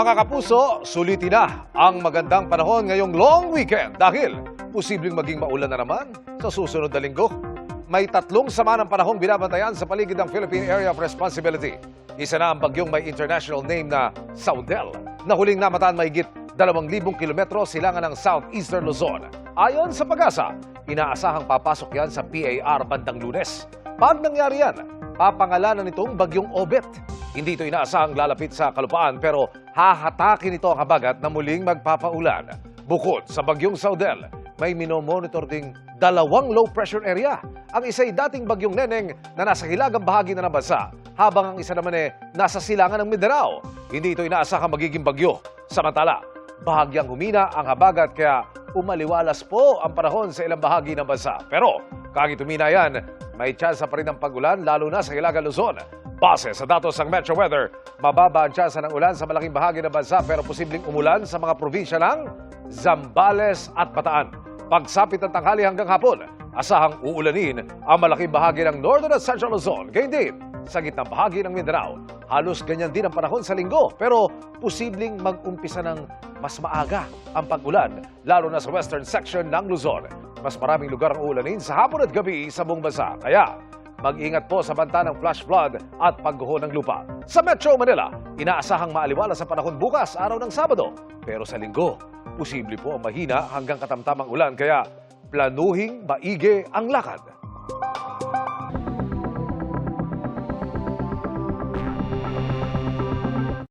Mga kapuso, sulitin na ang magandang panahon ngayong long weekend dahil posibleng maging maulan na naman sa susunod na linggo. May tatlong sama ng panahong binabantayan sa paligid ng Philippine Area of Responsibility. Isa na ang bagyong may international name na Saudel, na huling namataan mahigit 2,000 kilometro silangan ng southeastern Luzon. Ayon sa Pag-asa, inaasahang papasok yan sa PAR bandang Lunes. Pag nangyari yan, papangalanan nitong bagyong Obet. Hindi ito inaasahang lalapit sa kalupaan pero hahatakin ito ang habagat na muling magpapaulan. Bukod sa bagyong Saudel, may minomonitor ding 2 low pressure area. Ang isa'y dating bagyong Neneng na nasa hilagang bahagi na ng bansa, habang ang isa naman nasa silangan ng Mindanao. Hindi ito inaasahang magiging bagyo. Samantala, bahagyang humina ang habagat kaya umaliwalas po ang panahon sa ilang bahagi ng bansa. Pero kahit humina yan, may tsansa pa rin ng pag-ulan lalo na sa Hilagang Luzon. Base sa datos ng Metro Weather, mababa ang tsansa ng ulan sa malaking bahagi ng bansa pero posibleng umulan sa mga probinsya ng Zambales at Bataan. Pagsapit ng tanghali hanggang hapon, asahang uulanin ang malaking bahagi ng Northern at Central Luzon. Gayun din sa gitnang bahagi ng Mindanao. Halos ganyan din ang panahon sa linggo pero posibleng mag-umpisa ng mas maaga ang pag-ulan lalo na sa western section ng Luzon. Mas maraming lugar ang uulanin sa hapon at gabi sa buong bansa. Kaya mag-ingat po sa banta ng flash flood at pagguho ng lupa. Sa Metro Manila, inaasahang maaliwalas sa panahon bukas, araw ng Sabado. Pero sa linggo, posible po ang mahina hanggang katamtamang ulan kaya planuhing maigi ang lakad.